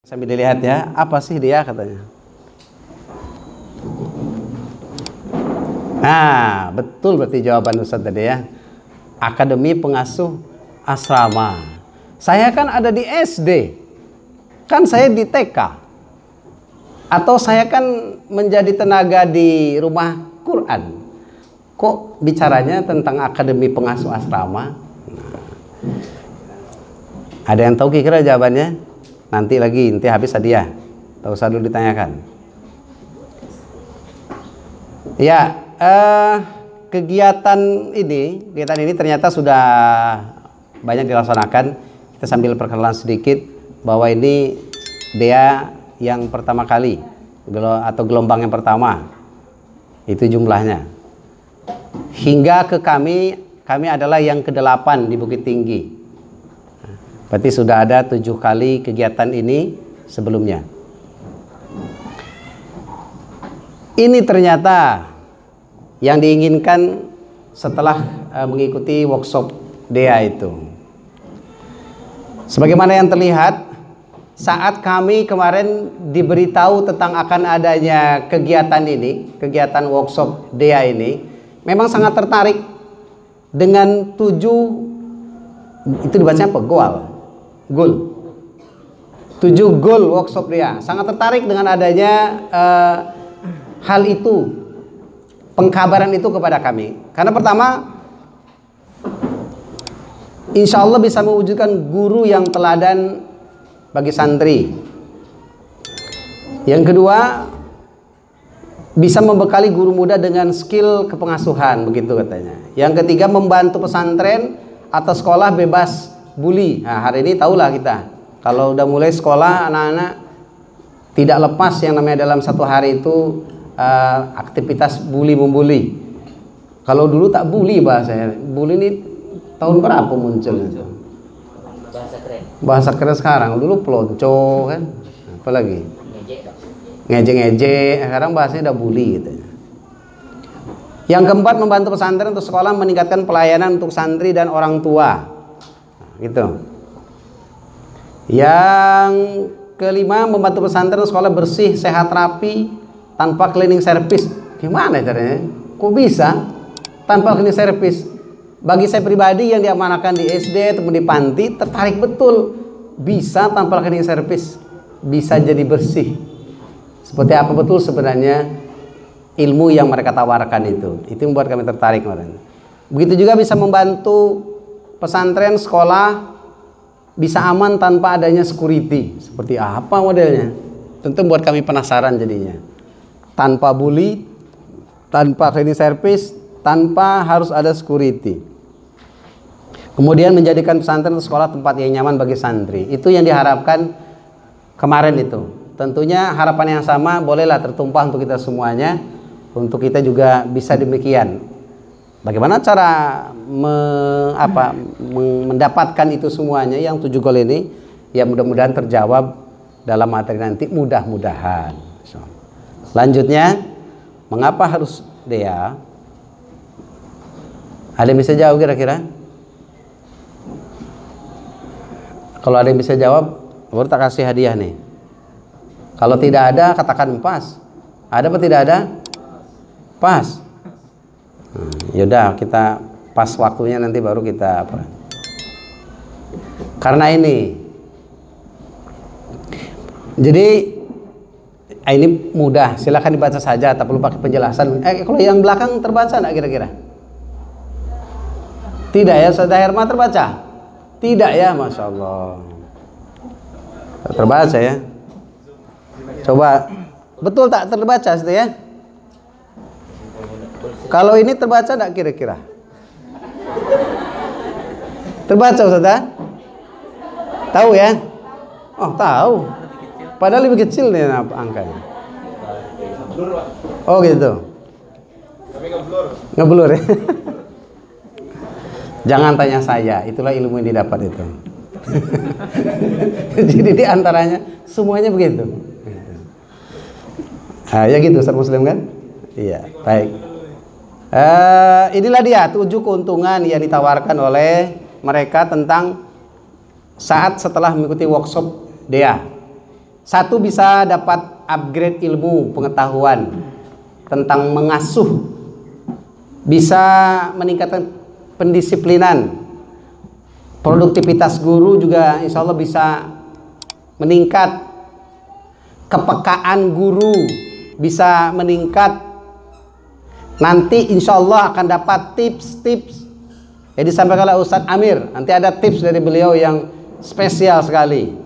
Sambil dilihat ya, apa sih dia katanya. Nah, betul berarti jawaban Ustaz tadi ya. Akademi Pengasuh Asrama. Saya kan ada di SD. Kan saya di TK. Atau saya kan menjadi tenaga di rumah Quran. Kok bicaranya tentang Akademi Pengasuh Asrama? Nah, ada yang tahu kira-kira jawabannya? Nanti lagi, nanti habis hadiah. Tak usah dulu ditanyakan. Ya, kegiatan ini ternyata sudah banyak dilaksanakan. Kita sambil perkenalan sedikit bahwa ini dia yang pertama kali atau gelombang yang pertama. Itu jumlahnya. Hingga ke kami adalah yang ke-8 di Bukit Tinggi. Berarti sudah ada 7 kali kegiatan ini sebelumnya. Ini ternyata yang diinginkan setelah mengikuti workshop DEA itu. Sebagaimana yang terlihat, saat kami kemarin diberitahu tentang akan adanya kegiatan ini, kegiatan workshop DEA ini, memang sangat tertarik dengan 7, itu dibacanya apa? Goal 7 goal workshop dia. Sangat tertarik dengan adanya hal itu, pengkabaran itu kepada kami. Karena pertama, insya Allah bisa mewujudkan guru yang teladan bagi santri. Yang kedua, bisa membekali guru muda dengan skill kepengasuhan, begitu katanya. Yang ketiga, membantu pesantren atau sekolah bebas bully. Nah, hari ini tahulah kita, kalau udah mulai sekolah, anak-anak tidak lepas yang namanya dalam satu hari itu aktivitas bully-membuli. Kalau dulu tak bully bahasanya. Bully ini tahun berapa muncul itu? Bahasa keren sekarang. Dulu pelonco kan, apalagi ngejek-ngejek. Sekarang bahasanya udah bully gitu. Yang keempat, membantu pesantren untuk sekolah meningkatkan pelayanan untuk santri dan orang tua. Gitu. Yang kelima, membantu pesantren sekolah bersih, sehat, rapi tanpa cleaning service. Gimana caranya? Kok bisa tanpa cleaning service? Bagi saya pribadi yang diamanahkan di SD ataupun di panti, tertarik betul bisa tanpa cleaning service, bisa jadi bersih. Seperti apa betul sebenarnya ilmu yang mereka tawarkan itu yang membuat kami tertarik. Begitu juga bisa membantu pesantren sekolah bisa aman tanpa adanya security. Seperti apa modelnya? Tentu buat kami penasaran jadinya. Tanpa bully, tanpa cleaning service, tanpa harus ada security. Kemudian menjadikan pesantren sekolah tempat yang nyaman bagi santri. Itu yang diharapkan kemarin itu. Tentunya harapan yang sama bolehlah tertumpah untuk kita semuanya. Untuk kita juga bisa demikian. Bagaimana cara mendapatkan itu semuanya yang 7 goal ini? Ya mudah-mudahan terjawab dalam materi nanti, mudah-mudahan. Selanjutnya, mengapa harus DEA? Ada yang bisa jawab kira-kira? Kalau ada yang bisa jawab, baru tak kasih hadiah nih. Kalau tidak ada, katakan pas. Ada apa tidak ada? Pas. Yaudah, kita pas waktunya nanti baru kita apa. Karena ini, jadi ini mudah, silakan dibaca saja, tak perlu pakai penjelasan. Kalau yang belakang terbaca enggak kira-kira? Tidak ya, Ustaz Herma terbaca? Tidak ya, Masya Allah. Terbaca ya. Coba, betul tak terbaca itu ya? Kalau ini terbaca enggak kira-kira? Terbaca Ustaz? Tahu ya? Oh, tahu. Padahal lebih kecil nih angkanya. Oh gitu. Tapi ngeblur ya. Jangan tanya saya, itulah ilmu yang didapat itu. Jadi di antaranya semuanya begitu. Ya gitu Ustaz Muslim kan? Iya, baik. Inilah dia 7 keuntungan yang ditawarkan oleh mereka tentang saat setelah mengikuti workshop DEA. Satu, bisa dapat upgrade ilmu pengetahuan tentang mengasuh, bisa meningkatkan pendisiplinan, produktivitas guru juga insya Allah bisa meningkat, kepekaan guru bisa meningkat. Nanti insya Allah akan dapat tips-tips yang disampaikan oleh Ustadz Amir. Nanti ada tips dari beliau yang spesial sekali.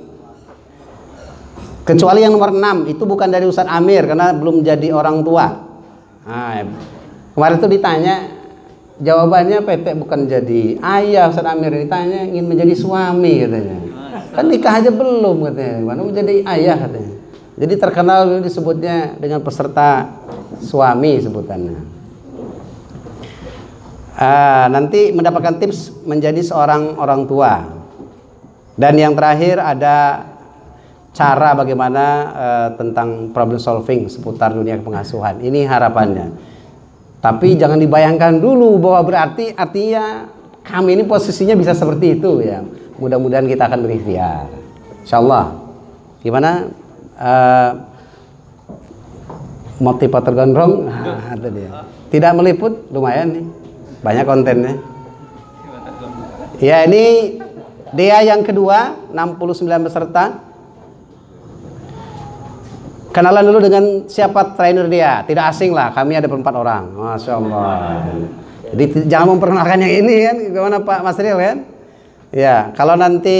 Kecuali yang nomor 6, itu bukan dari Ustadz Amir karena belum jadi orang tua. Nah, kemarin itu ditanya, jawabannya PT bukan jadi ayah. Ustadz Amir ditanya ingin menjadi suami katanya. Kan nikah aja belum katanya, mana mau jadi ayah katanya. Jadi terkenal disebutnya dengan peserta suami sebutannya. Nanti mendapatkan tips menjadi seorang orang tua. Dan yang terakhir ada cara bagaimana tentang problem solving seputar dunia pengasuhan. Ini harapannya. Tapi jangan dibayangkan dulu bahwa berarti artinya kami ini posisinya bisa seperti itu ya. Mudah-mudahan kita akan berikhtiar. Insyaallah. Gimana? Motivator gondrong. Nah, itu dia. Tidak meliput, lumayan nih. Banyak kontennya. Ya, ini dia yang kedua, 69 peserta. Kenalan dulu dengan siapa trainer dia. Tidak asing lah, kami ada 4 orang. Masya Allah. Jadi jangan memperkenalkan yang ini kan. Gimana Pak Mas Ril kan? Ya, kalau nanti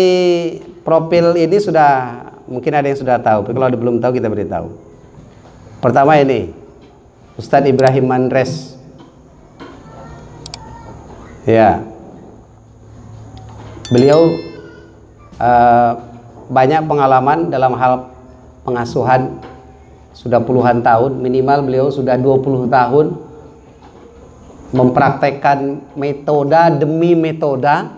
profil ini sudah, mungkin ada yang sudah tahu. Tapi kalau belum tahu kita beritahu. Pertama ini, Ustadz Ibrahim Mandres. Ya, beliau banyak pengalaman dalam hal pengasuhan. Sudah puluhan tahun, minimal beliau sudah 20 tahun mempraktekkan metode demi metode,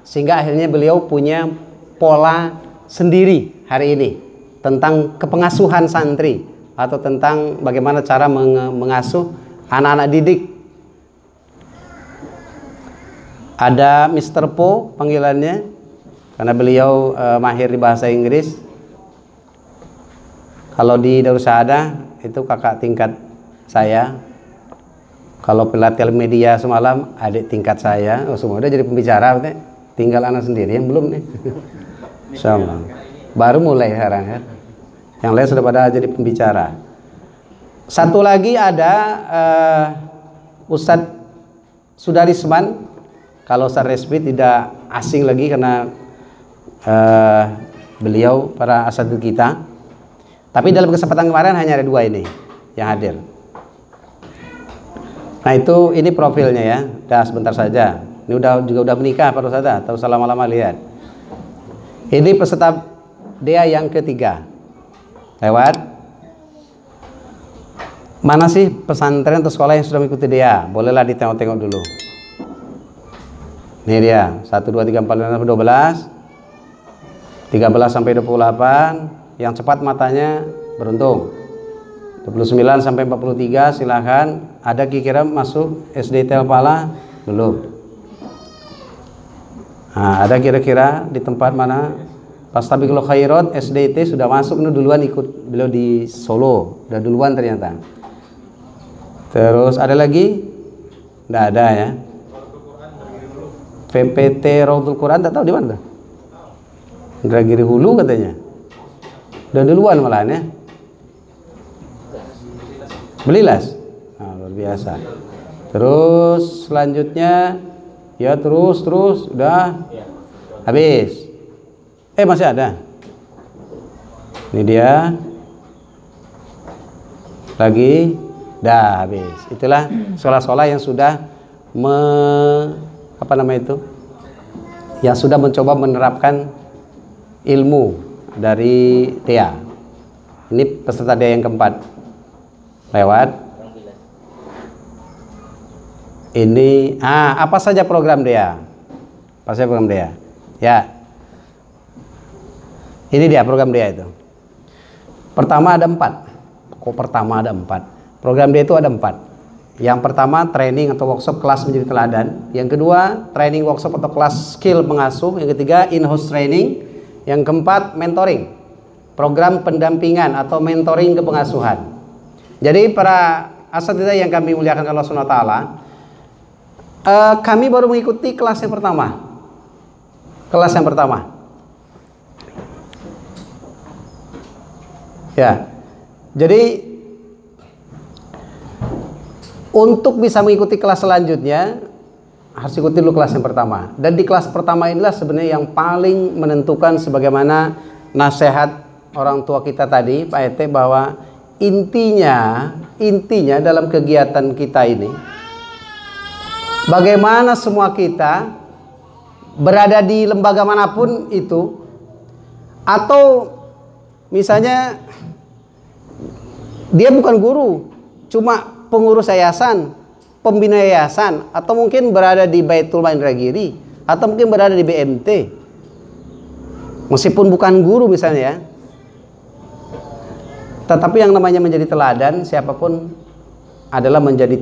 sehingga akhirnya beliau punya pola sendiri hari ini tentang kepengasuhan santri atau tentang bagaimana cara mengasuh anak-anak didik. Ada Mr. Po panggilannya karena beliau mahir di bahasa Inggris. Kalau di Darussahadah itu kakak tingkat saya. Kalau pelatihan media semalam adik tingkat saya. Oh, semua udah jadi pembicara, betul? Tinggal anak sendiri yang belum nih. Insyaallah. Baru mulai sekarang kan. Yang lain sudah pada jadi pembicara. Satu lagi ada Ustadz Sudarisman. Kalau Ustadz Respi tidak asing lagi karena beliau para asatidz kita. Tapi dalam kesempatan kemarin hanya ada 2 ini yang hadir. Nah itu ini profilnya ya. Udah sebentar saja. Ini udah menikah Pak Ustadz atau lama-lama lihat. Ini peserta dia yang ketiga. Lewat. Mana sih pesantren atau sekolah yang sudah mengikuti dia? Bolehlah ditengok-tengok dulu. Ini dia. 1, 2, 3, 4, 5, 12. 13 sampai 28. Yang cepat matanya beruntung. 29 sampai 43 silahkan. Ada kira-kira masuk SD Telpala? Belum. Nah, ada kira-kira di tempat mana? Fastabiqul khairat SDT sudah masuk, ini duluan ikut beliau di Solo. Udah duluan ternyata. Terus ada lagi? Nggak ada ya. PPT Raudhul Quran tak tahu di mana tuh? Indragiri Hulu katanya. Udah duluan malahan ya. Belilas. Nah, luar biasa. Terus selanjutnya ya terus udah habis. Masih ada. Ini dia. Lagi dah habis. Itulah sekolah-sekolah yang sudah yang sudah mencoba menerapkan ilmu dari Dea. Ini peserta Dea yang keempat. Lewat. Ini apa saja program Dea? Apa saja program Dea? Ya. Ini dia program Dea itu. Pertama ada 4. Kok pertama ada 4? Program Dea itu ada 4. Yang pertama training atau workshop kelas menjadi teladan. Yang kedua training workshop atau kelas skill pengasuh. Yang ketiga in-house training. Yang keempat mentoring. program pendampingan atau mentoring kepengasuhan. Jadi para asatidzah yang kami muliakan Allah Subhanahu wa taala, kami baru mengikuti kelas yang pertama. Kelas yang pertama. Ya. Jadi untuk bisa mengikuti kelas selanjutnya harus ikuti dulu kelas yang pertama. Dan di kelas pertama inilah sebenarnya yang paling menentukan sebagaimana nasihat orang tua kita tadi, Pak Ete, bahwa intinya dalam kegiatan kita ini, bagaimana semua kita berada di lembaga manapun itu, atau misalnya dia bukan guru, cuma pengurus yayasan, pembina yayasan, atau mungkin berada di Baitul Indragiri, atau mungkin berada di BMT, meskipun bukan guru misalnya ya, tetapi yang namanya menjadi teladan siapapun adalah menjadi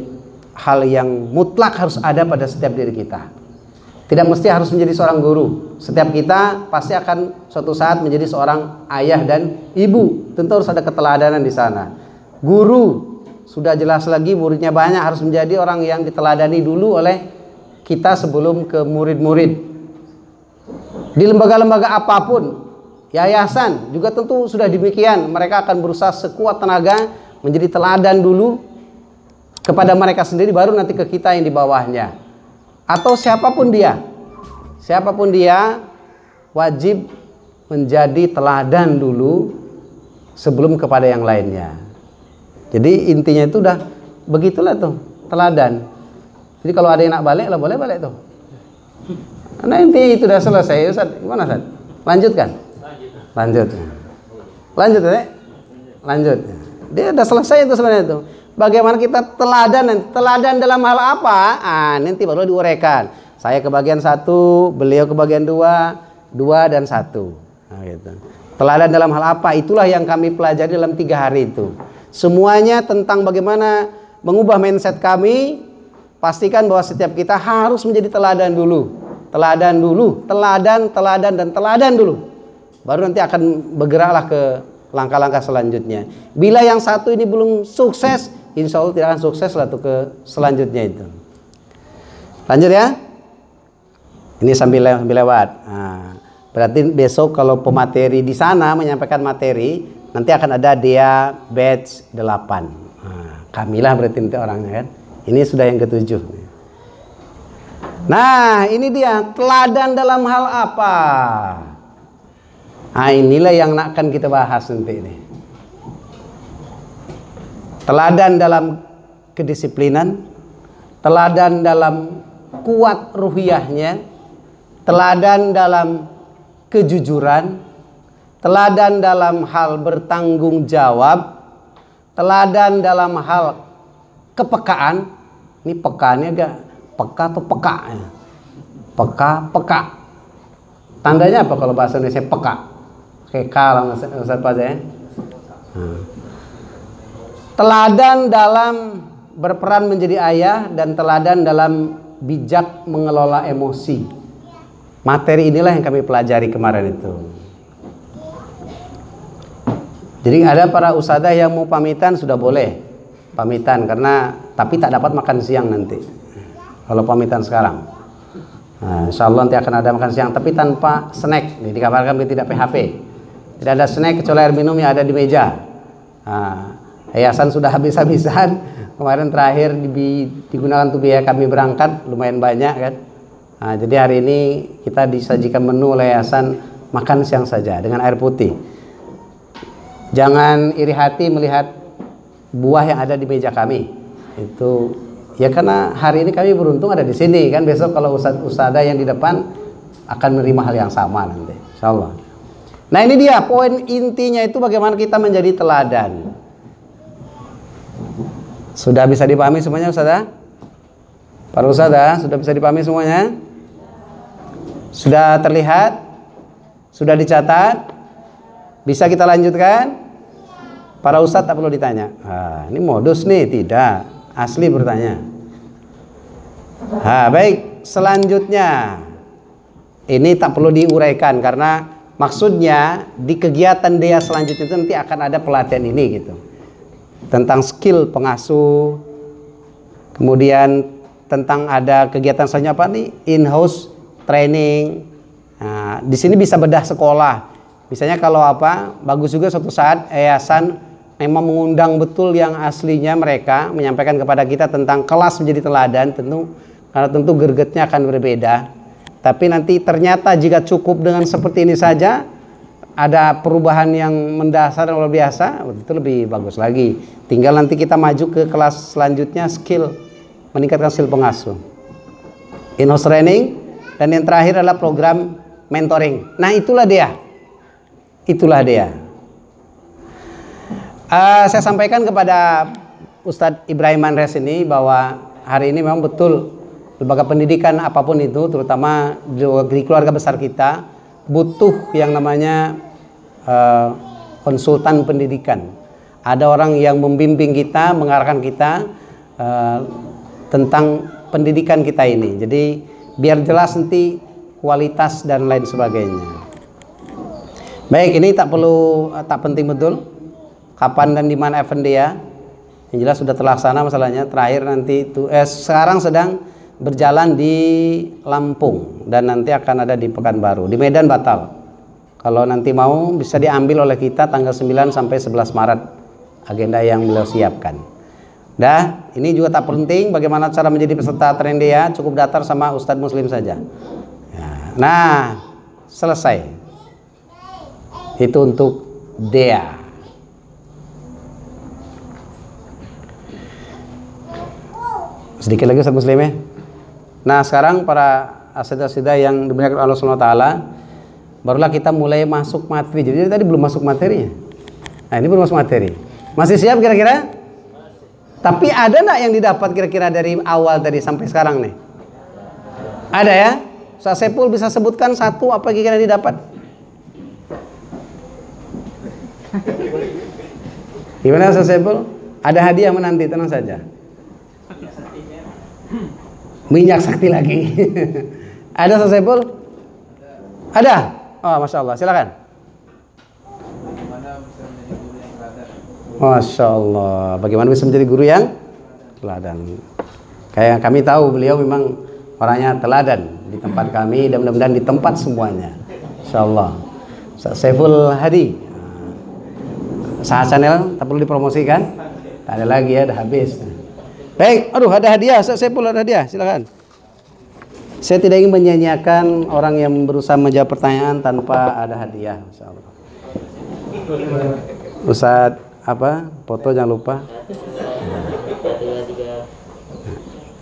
hal yang mutlak harus ada pada setiap diri kita. Tidak mesti harus menjadi seorang guru. Setiap kita pasti akan suatu saat menjadi seorang ayah dan ibu. Tentu harus ada keteladanan di sana. Guru sudah jelas lagi, muridnya banyak, harus menjadi orang yang diteladani dulu oleh kita sebelum ke murid-murid. Di lembaga-lembaga apapun, yayasan juga tentu sudah demikian. Mereka akan berusaha sekuat tenaga menjadi teladan dulu kepada mereka sendiri, baru nanti ke kita yang di bawahnya. Atau siapapun dia wajib menjadi teladan dulu sebelum kepada yang lainnya. Jadi intinya itu udah begitulah tuh, teladan. Jadi kalau ada yang nak balik lah, boleh balik tuh. Karena intinya itu udah selesai. Ustaz, gimana Ustaz? Lanjutkan? Lanjut. Lanjut ya? Lanjut. Dia udah selesai itu sebenarnya itu. Bagaimana kita teladan dalam hal apa? Nanti baru diuraikan. Saya ke bagian 1, beliau ke bagian 2 dan 1. Nah, gitu. Teladan dalam hal apa? Itulah yang kami pelajari dalam 3 hari itu. Semuanya tentang bagaimana mengubah mindset kami. Pastikan bahwa setiap kita harus menjadi teladan dulu. Teladan dulu, teladan dulu. Baru nanti akan bergeraklah ke langkah-langkah selanjutnya. Bila yang satu ini belum sukses, insya Allah tidak akan sukses lah tuh ke selanjutnya itu. Lanjut ya. Ini sambil lewat. Nah, berarti besok kalau pemateri di sana menyampaikan materi, nanti akan ada dia batch 8. Nah, kamilah berarti nanti orangnya kan. Ini sudah yang ke-7. Nah, ini dia teladan dalam hal apa? Nah, inilah yang akan kita bahas nanti ini. Teladan dalam kedisiplinan, teladan dalam kuat ruhiyahnya, teladan dalam kejujuran, teladan dalam hal bertanggung jawab, teladan dalam hal kepekaan. Ini pekaannya agak peka atau peka ya? Peka. Tandanya apa kalau bahasa Indonesia peka? Kayak kalah Ustaz Pak ya. Teladan dalam berperan menjadi ayah dan teladan dalam bijak mengelola emosi. Materi inilah yang kami pelajari kemarin itu. Jadi ada para ustadzah yang mau pamitan sudah boleh pamitan, karena tapi tak dapat makan siang nanti kalau pamitan sekarang. Nah, insya Allah nanti akan ada makan siang tapi tanpa snack. Jadi dikabarkan tidak PHP, tidak ada snack kecuali air minum yang ada di meja. Nah, yayasan sudah habis-habisan kemarin terakhir digunakan untuk biaya kami berangkat lumayan banyak kan. Nah, jadi hari ini kita disajikan menu oleh yayasan makan siang saja dengan air putih. Jangan iri hati melihat buah yang ada di meja kami. Itu ya karena hari ini kami beruntung ada di sini kan. Besok kalau ustadzah yang di depan akan menerima hal yang sama nanti, insyaallah. Nah, ini dia poin intinya itu bagaimana kita menjadi teladan. Sudah bisa dipahami semuanya ustadzah? Para ustadzah sudah bisa dipahami semuanya? Sudah terlihat? Sudah dicatat? Bisa kita lanjutkan? Para ustadz tak perlu ditanya. Ini modus nih, tidak. Asli bertanya. Baik, selanjutnya. Ini tak perlu diuraikan karena Maksudnya di kegiatan dia selanjutnya itu nanti akan ada pelatihan ini gitu. Tentang skill pengasuh. Kemudian tentang ada kegiatan selanjutnya apa nih? In-house training. Nah, di sini bisa bedah sekolah. Misalnya kalau apa, bagus juga suatu saat yayasan memang mengundang betul yang aslinya mereka menyampaikan kepada kita tentang kelas menjadi teladan, tentu karena tentu gregetnya akan berbeda. Tapi nanti ternyata jika cukup dengan seperti ini saja, ada perubahan yang mendasar dan luar biasa, itu lebih bagus lagi. Tinggal nanti kita maju ke kelas selanjutnya, skill, meningkatkan skill pengasuh, in-house training, dan yang terakhir adalah program mentoring. Nah itulah dia, saya sampaikan kepada Ustadz Ibrahim Andres ini bahwa hari ini memang betul lembaga pendidikan apapun itu, terutama di keluarga besar kita, butuh yang namanya konsultan pendidikan. Ada orang yang membimbing kita, mengarahkan kita tentang pendidikan kita ini. Jadi biar jelas nanti kualitas dan lain sebagainya. Baik, ini tak penting betul kapan dan di mana event dia. Yang jelas sudah terlaksana masalahnya. Terakhir nanti itu sekarang sedang berjalan di Lampung dan nanti akan ada di Pekanbaru. Di Medan batal. Kalau nanti mau bisa diambil oleh kita tanggal 9 sampai 11 Maret agenda yang beliau siapkan. Dah, ini juga tak penting bagaimana cara menjadi peserta Trendia, cukup daftar sama Ustadz Muslim saja. Nah, selesai. Itu untuk Dea. Sedikit lagi Ustadz Muslim ya. Nah sekarang para asida-asida yang dimuliakan Allah SWT, barulah kita mulai masuk materi. Jadi tadi belum masuk materinya. Nah ini belum masuk materi. Masih siap kira-kira? Tapi ada nggak yang didapat kira-kira dari awal tadi sampai sekarang nih? Ada ya? Ustaz Sepul bisa sebutkan satu apa kira-kira didapat? Gimana Ustaz Sepul? Ada hadiah menanti, tenang saja. Minyak sakti lagi. Ada Ustaz Saiful? Ada? Oh Masya Allah, silakan. Masya Allah, bagaimana bisa menjadi guru yang teladan? Kayak kami tahu beliau memang orangnya teladan di tempat kami dan mudah-mudahan di tempat semuanya. Masya Allah. Ustaz Saiful Hadi. Sah channel, tak perlu dipromosikan. Tak ada lagi ya, dah habis. Baik, aduh ada hadiah, saya pula ada hadiah, silakan. Saya tidak ingin menyanyiakan orang yang berusaha menjawab pertanyaan tanpa ada hadiah, insyaallah. Ustaz, apa? Foto jangan lupa.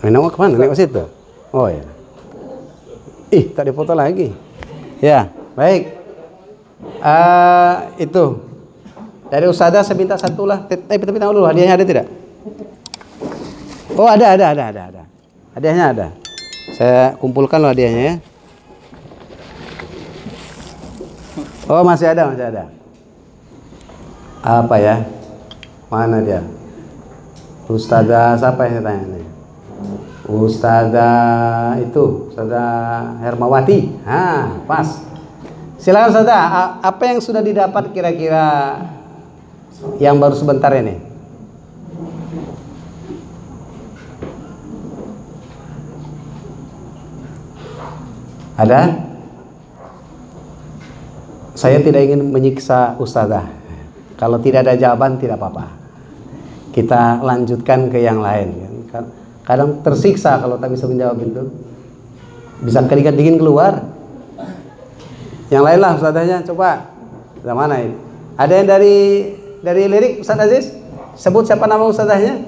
Nengok kemana? Nengok situ. Oh ya. Ih, tak dipoto lagi. Ya, baik. Itu dari Ustazah saya minta satu lah. Tapi dulu hadiahnya ada tidak? Oh ada. Hadiahnya ada. Saya kumpulkan loh hadiahnya ya. Oh masih ada. Apa ya? Mana dia? Ustazah siapa yang saya tanya nih? Ustazah itu, Ustazah Hermawati. Pas. Silakan Ustazah, apa yang sudah didapat kira-kira yang baru sebentar ini? Ada? Saya tidak ingin menyiksa Ustazah. Kalau tidak ada jawaban tidak apa-apa. Kita lanjutkan ke yang lain. Kadang tersiksa kalau tak bisa menjawab itu. Bisa keringat dingin keluar. Yang lain lah Ustazahnya, coba. Dari mana ini? Ada yang dari lirik Ustaz Aziz? Sebut siapa nama Ustazahnya?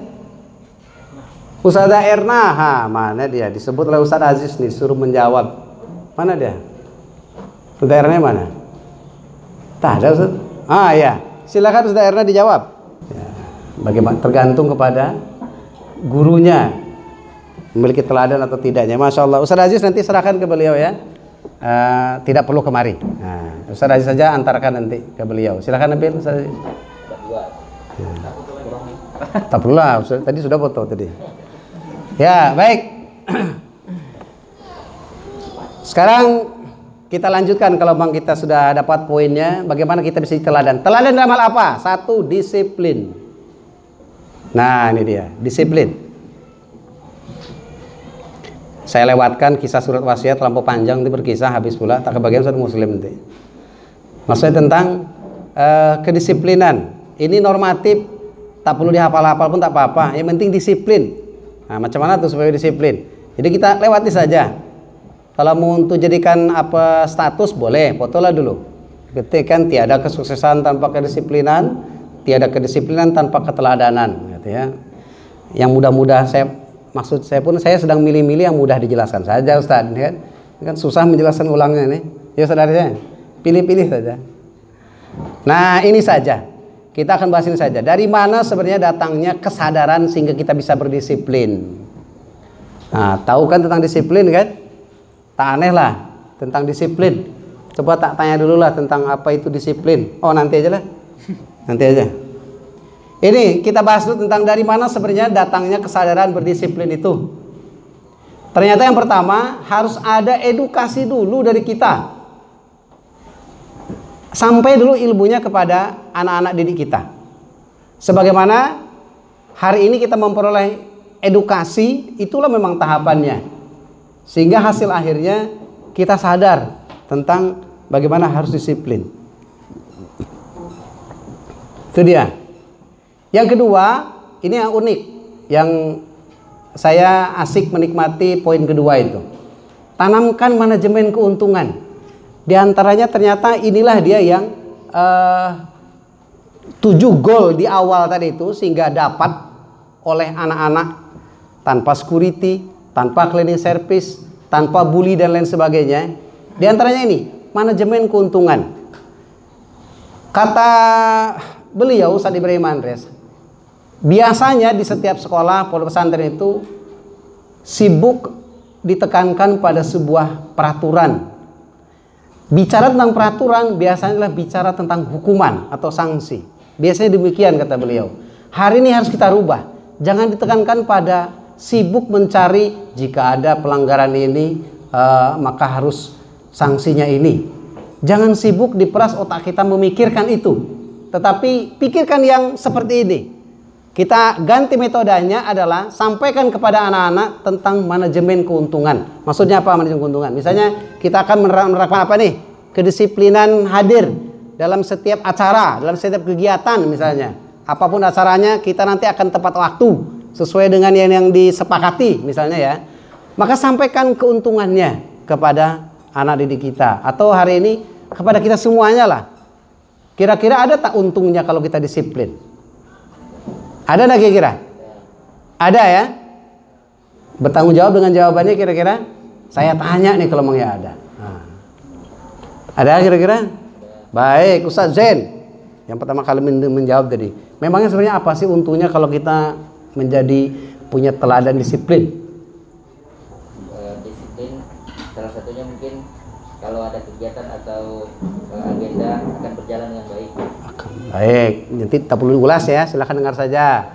Ustazah Erna. Mana dia? Disebut oleh Ustaz Aziz nih, suruh menjawab. Mana dia? Daerahnya mana? Tak ada Ustaz. Ya. Silakan Ustaz Erna dijawab. Ya. Bagaimana? Tergantung kepada gurunya memiliki teladan atau tidaknya. Masya Allah. Ustaz Aziz nanti serahkan ke beliau ya. Tidak perlu kemari. Nah, Ustaz Aziz saja antarkan nanti ke beliau. Silakan ambil Ustaz Aziz. Ya. Tak perlu lah. Tadi sudah foto tadi. Ya baik. Sekarang kita lanjutkan kalau Bang kita sudah dapat poinnya. Bagaimana kita bisa teladan? Teladan dalam hal apa? Satu, disiplin. Nah, ini dia, disiplin. Saya lewatkan kisah surat wasiat terlampau panjang, nanti berkisah habis pula, tak kebagian satu muslim nanti. Maksudnya tentang kedisiplinan. Ini normatif, tak perlu dihafal-hafal pun tak apa-apa. Yang penting disiplin. Nah, macam mana tuh supaya disiplin? Jadi kita lewati saja. Kalau mau untuk jadikan apa status boleh, fotolah dulu. Ketikkan tiada kesuksesan tanpa kedisiplinan, tiada kedisiplinan tanpa keteladanan, gitu ya. Yang mudah-mudah maksud saya pun saya sedang milih-milih yang mudah dijelaskan saja, Ustaz, kan? Kan susah menjelaskan ulangnya nih. Ya saudara saya, pilih-pilih saja. Nah, ini saja. Kita akan bahas ini saja. Dari mana sebenarnya datangnya kesadaran sehingga kita bisa berdisiplin? Nah, tahu kan tentang disiplin kan? Tak aneh lah tentang disiplin. Coba tak tanya dulu lah tentang apa itu disiplin. Oh, nanti aja lah. Nanti aja. Ini kita bahas dulu tentang dari mana sebenarnya datangnya kesadaran berdisiplin itu. Ternyata yang pertama harus ada edukasi dulu dari kita. Sampai dulu ilmunya kepada anak-anak didik kita. Sebagaimana hari ini kita memperoleh edukasi, itulah memang tahapannya. Sehingga hasil akhirnya kita sadar tentang bagaimana harus disiplin. Itu dia. Yang kedua, ini yang unik, yang saya asik menikmati poin kedua itu. Tanamkan manajemen keuntungan. Di antaranya ternyata inilah dia yang 7 goal di awal tadi itu sehingga dapat oleh anak-anak tanpa security, tanpa cleaning service, tanpa bully dan lain sebagainya. Di antaranya ini, manajemen keuntungan. Kata beliau Ustaz Ibrahim Andres, biasanya di setiap sekolah pondok pesantren itu sibuk ditekankan pada sebuah peraturan. Bicara tentang peraturan biasanya adalah bicara tentang hukuman atau sanksi. Biasanya demikian kata beliau. Hari ini harus kita rubah. Jangan ditekankan pada sibuk mencari jika ada pelanggaran ini maka harus sanksinya ini. Jangan sibuk diperas otak kita memikirkan itu. Tetapi pikirkan yang seperti ini. Kita ganti metodenya adalah sampaikan kepada anak-anak tentang manajemen keuntungan. Maksudnya apa manajemen keuntungan? Misalnya kita akan menerapkan apa nih? Kedisiplinan hadir dalam setiap acara, dalam setiap kegiatan misalnya. Apapun acaranya kita nanti akan tepat waktu sesuai dengan yang disepakati misalnya ya. Maka sampaikan keuntungannya kepada anak didik kita. Atau hari ini kepada kita semuanya lah. Kira-kira ada tak untungnya kalau kita disiplin? Ada enggak kira-kira? Ada ya? Bertanggung jawab dengan jawabannya kira-kira? Saya tanya nih kalau memang ya ada. Nah. Ada kira-kira? Baik, Ustaz Zain. Yang pertama kali menjawab tadi. Memangnya sebenarnya apa sih untungnya kalau kita menjadi punya teladan disiplin? Disiplin salah satunya mungkin kalau ada kegiatan atau agenda akan berjalan dengan baik. Baik, nanti tak perlu diulas ya, silahkan dengar saja.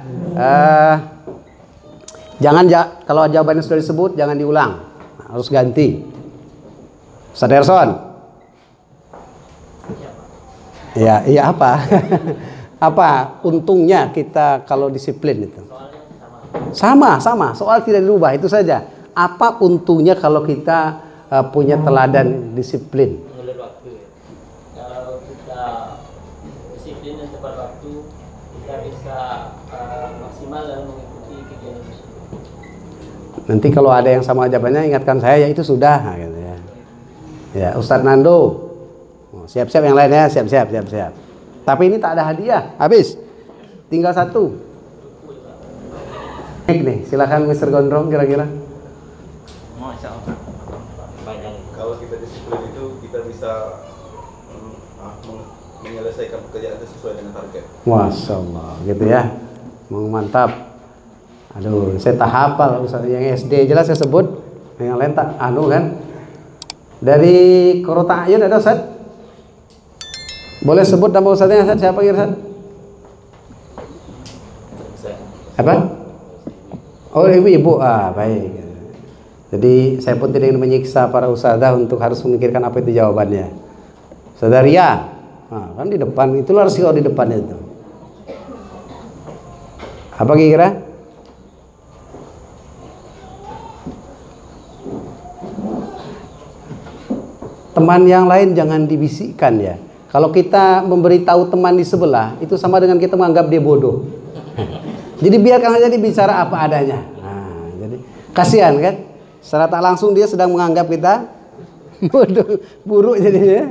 Kalau jawabannya sudah disebut jangan diulang, harus ganti. Ustaz Erson. Iya apa? Apa untungnya kita kalau disiplin itu? Sama. Soal tidak dirubah itu saja. Apa untungnya kalau kita punya teladan disiplin? Mengalir waktu ya. Kalau kita disiplin dan tepat waktu, kita bisa maksimal dalam mengikuti kegiatan tersebut. Nanti kalau ada yang sama jawabannya ingatkan saya ya itu sudah gitu ya. Ya, Ustadz Nando. Siap-siap yang lain ya, siap-siap. Tapi ini tak ada hadiah, habis. Tinggal satu. Nih, silakan Mr. Gondrong kira-kira. Kalau kita disiplin itu kita bisa menyelesaikan pekerjaan itu sesuai dengan target. Masya Allah, gitu ya. Mantap. Aduh, saya tak hafal yang SD jelas saya sebut, yang lain tak kan. Dari Korota Ayun ada Ustaz? Boleh sebut nama Ustaznya Ustaz? Siapa kira Ustaz? Apa? Oh ibu. Baik. Jadi saya pun tidak ingin menyiksa para ustadzah untuk harus memikirkan apa itu jawabannya. Saudaria, nah, kan di depan, itulah resiko di depan itu. Apa kira-kira? Teman yang lain jangan dibisikkan ya. Kalau kita memberitahu teman di sebelah, itu sama dengan kita menganggap dia bodoh. Jadi biarkan aja dia bicara apa adanya. Nah, jadi kasihan kan? Secara tak langsung dia sedang menganggap kita bodoh, buruk jadinya.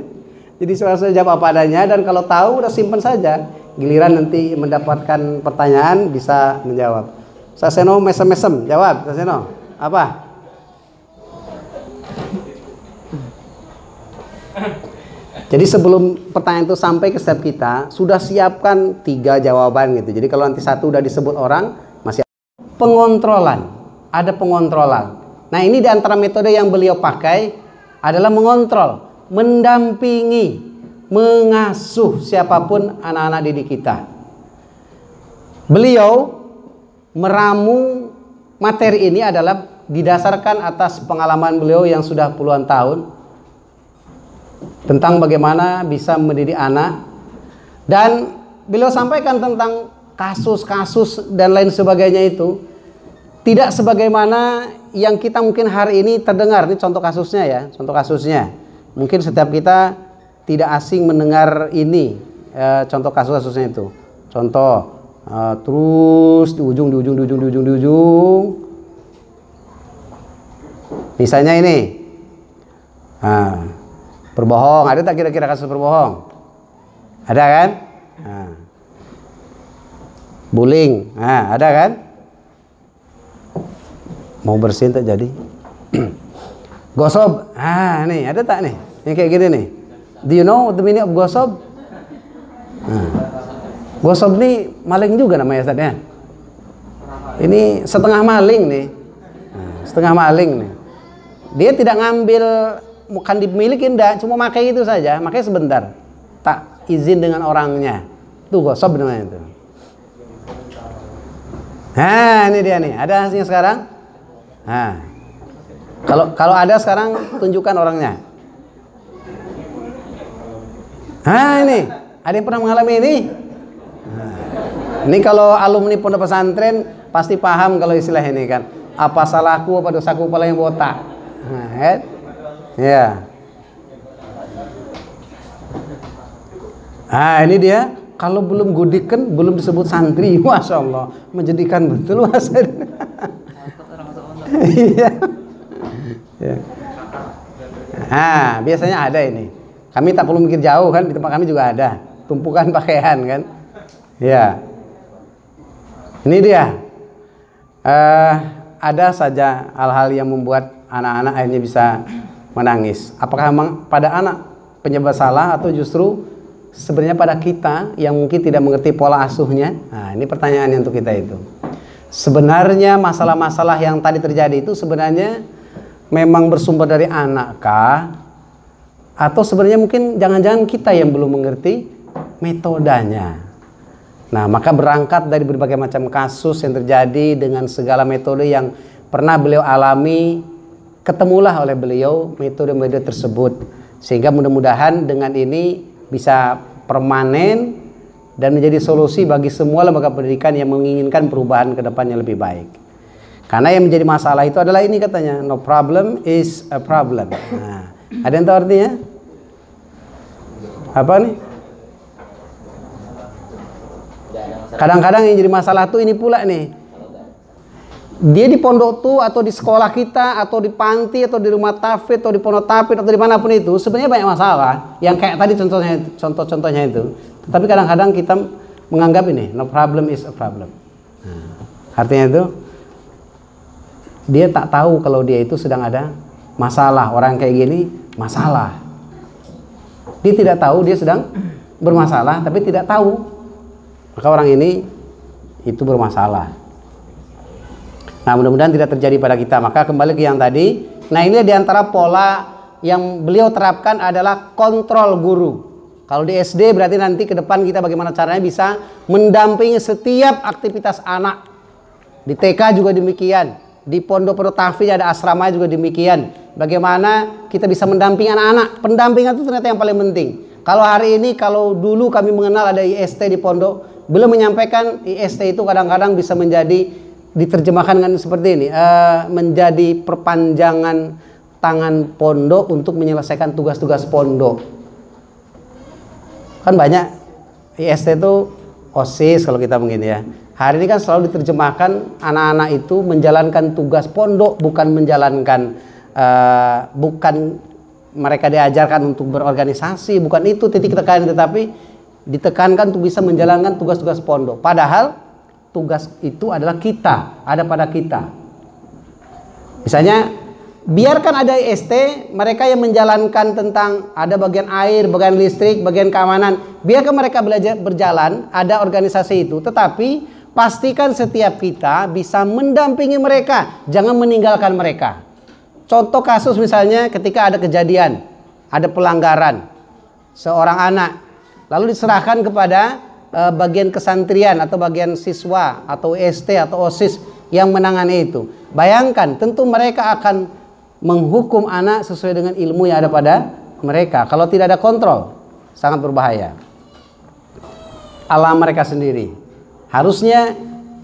Jadi saya jawab apa adanya, dan kalau tahu udah simpan saja. Giliran nanti mendapatkan pertanyaan bisa menjawab. Saseno mesem-mesem, jawab Saseno. Apa? Jadi sebelum pertanyaan itu sampai ke step kita, sudah siapkan 3 jawaban gitu. Jadi kalau nanti satu udah disebut orang, masih pengontrolan. Ada pengontrolan. Nah, ini di antara metode yang beliau pakai adalah mengontrol, mendampingi, mengasuh siapapun anak-anak didik kita. Beliau meramu materi ini adalah didasarkan atas pengalaman beliau yang sudah puluhan tahun tentang bagaimana bisa mendidik anak, dan beliau sampaikan tentang kasus-kasus dan lain sebagainya itu tidak sebagaimana yang kita mungkin hari ini terdengar. Ini contoh kasusnya ya, contoh kasusnya. Mungkin setiap kita tidak asing mendengar ini, contoh kasus-kasusnya itu. Contoh terus di ujung. Misalnya ini, berbohong. Ada tak kira-kira kasus berbohong? Ada kan? Bullying, ada kan? Mau bersihin tak jadi. Gosip, nih ada tak nih? Yang kayak gini nih. Do you know the meaning of gosip? Gosip nih maling juga namanya Ustaz ya. Ini setengah maling nih. Setengah maling nih. Dia tidak ngambil, bukan dimiliki, enggak, cuma pakai itu saja, makanya sebentar. Tak izin dengan orangnya. Itu gosip namanya itu. Ini dia nih. Ada hasilnya sekarang? Kalau ada sekarang tunjukkan orangnya. Ini ada yang pernah mengalami ini? Ini kalau alumni pondok pesantren pasti paham kalau istilah ini kan. Apa salahku, apa dosaku, kepala yang botak. Ya. Ini dia. Kalau belum gudikan, belum disebut santri, masya Allah, menjadikan betul masa. Iya. Biasanya ada ini. Kami tak perlu mikir jauh kan, di tempat kami juga ada tumpukan pakaian kan. Ya. Ini dia. Ada saja hal-hal yang membuat anak-anak akhirnya bisa menangis. Apakah memang pada anak penyebab salah, atau justru sebenarnya pada kita yang mungkin tidak mengerti pola asuhnya? Ini pertanyaannya untuk kita itu. Sebenarnya masalah-masalah yang tadi terjadi itu sebenarnya memang bersumber dari anak kah? Atau sebenarnya mungkin jangan-jangan kita yang belum mengerti metodenya. Nah, maka berangkat dari berbagai macam kasus yang terjadi dengan segala metode yang pernah beliau alami, ketemulah oleh beliau metode-metode tersebut. Sehingga mudah-mudahan dengan ini bisa permanen dan menjadi solusi bagi semua lembaga pendidikan yang menginginkan perubahan ke depannya lebih baik. Karena yang menjadi masalah itu adalah ini katanya, no problem is a problem. Ada yang tahu artinya? Apa nih? Kadang-kadang yang jadi masalah tuh ini pula nih. Dia di pondok tuh, atau di sekolah kita, atau di panti, atau di rumah tafid, atau di pondok tafid, atau dimanapun itu, sebenarnya banyak masalah. Yang kayak tadi contoh-contohnya itu. Tapi kadang-kadang kita menganggap ini, no problem is a problem. Artinya itu, dia tak tahu kalau dia itu sedang ada masalah. Orang kayak gini, masalah. Dia tidak tahu dia sedang bermasalah, tapi tidak tahu. Maka orang ini itu bermasalah. Nah, mudah-mudahan tidak terjadi pada kita. Maka kembali ke yang tadi. Nah, ini diantara pola yang beliau terapkan adalah kontrol guru. Kalau di SD berarti nanti ke depan kita bagaimana caranya bisa mendampingi setiap aktivitas anak. Di TK juga demikian. di pondok-pondok tahfidz ada asrama juga demikian. Bagaimana kita bisa mendampingi anak-anak. Pendampingan itu ternyata yang paling penting. Kalau hari ini, kalau dulu kami mengenal ada IST di pondok, belum menyampaikan IST itu kadang-kadang bisa menjadi diterjemahkan dengan seperti ini, menjadi perpanjangan tangan pondok untuk menyelesaikan tugas-tugas pondok. Kan banyak IST itu OSIS kalau kita begini ya. Hari ini kan selalu diterjemahkan anak-anak itu menjalankan tugas pondok, bukan menjalankan bukan mereka diajarkan untuk berorganisasi, bukan itu titik tekan, tetapi ditekankan untuk bisa menjalankan tugas-tugas pondok. Padahal tugas itu adalah kita, ada pada kita. Misalnya biarkan ada IST, mereka yang menjalankan tentang ada bagian air, bagian listrik, bagian keamanan, biarkan mereka belajar berjalan, ada organisasi itu, tetapi pastikan setiap kita bisa mendampingi mereka, jangan meninggalkan mereka. Contoh kasus misalnya ketika ada kejadian, ada pelanggaran seorang anak, lalu diserahkan kepada bagian kesantrian atau bagian siswa atau ST atau OSIS yang menangani itu. Bayangkan, tentu mereka akan menghukum anak sesuai dengan ilmu yang ada pada mereka. Kalau tidak ada kontrol, sangat berbahaya. Alam mereka sendiri. Harusnya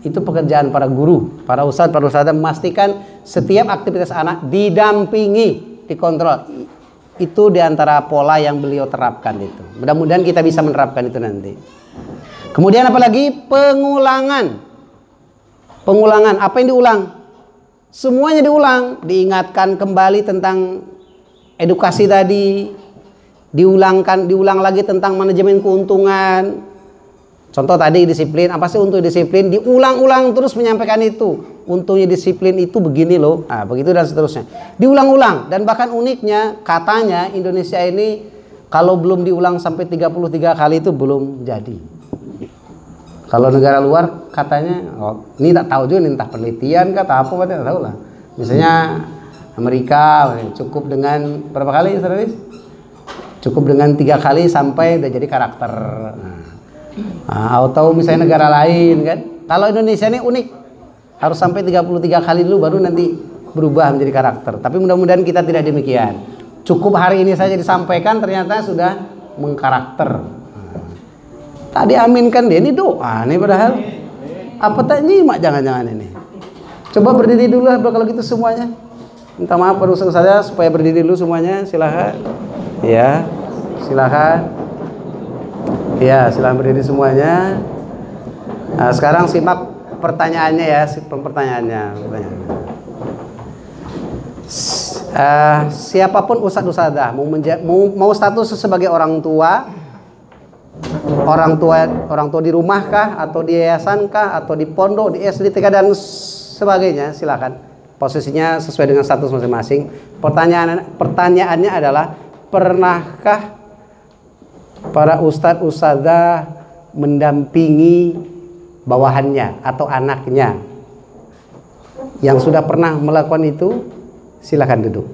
itu pekerjaan para guru, para ustadz memastikan setiap aktivitas anak didampingi, dikontrol. Itu diantara pola yang beliau terapkan itu. Mudah-mudahan kita bisa menerapkan itu nanti. Kemudian apalagi pengulangan. Pengulangan, apa yang diulang? Semuanya diulang, diingatkan kembali tentang edukasi tadi, diulang lagi tentang manajemen keuntungan. Contoh tadi disiplin, apa sih untuk disiplin? Diulang-ulang terus menyampaikan itu. Untungnya disiplin itu begini loh. Nah, begitu dan seterusnya. Diulang-ulang, dan bahkan uniknya katanya Indonesia ini kalau belum diulang sampai 33 kali itu belum jadi. Kalau negara luar katanya, ini tak tahu juga, entah penelitian kah atau apa, tidak tahu lah. Misalnya Amerika cukup dengan berapa kali, Saudara? Cukup dengan 3 kali sampai udah jadi karakter. Atau misalnya negara lain kan. Kalau Indonesia ini unik, harus sampai 33 kali dulu baru nanti berubah menjadi karakter. Tapi mudah-mudahan kita tidak demikian. Cukup hari ini saja disampaikan ternyata sudah mengkarakter. Tak diaminkan dia, ini doa nih padahal. Apa tak nyimak jangan-jangan ini. Coba berdiri dulu lah kalau gitu semuanya. Minta maaf pada ustaz saya supaya berdiri dulu semuanya, silakan. Ya, silakan. Ya, silahkan berdiri semuanya. Nah, sekarang simak pertanyaannya ya, pertanyaannya. Siapapun ustadz-ustadzah mau status sebagai orang tua di rumah kah, atau di yayasan kah, atau di pondok, di SD, TK dan sebagainya, silakan. Posisinya sesuai dengan status masing-masing. Pertanyaannya adalah, pernahkah para ustadz-ustadzah mendampingi bawahannya atau anaknya? Yang sudah pernah melakukan itu, silakan duduk.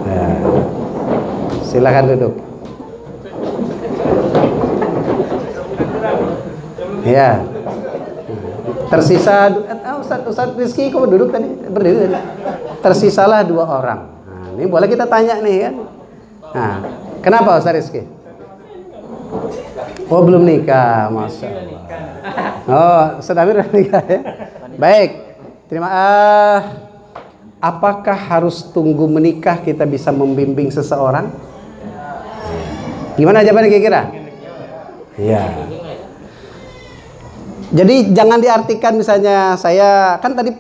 Nah, silakan duduk. Ya. Tersisa Ustadz Rizky kok duduk tadi, berdiri tadi. Tersisalah 2 orang. Nah, ini boleh kita tanya nih kan. Nah, kenapa Ustadz Rizky? Oh, belum nikah, Masya Allah. Oh, Ustadz Amir udah nikah ya. Baik. Apakah harus tunggu menikah kita bisa membimbing seseorang? Gimana jawabannya kira-kira? Iya. Jadi jangan diartikan misalnya saya kan tadi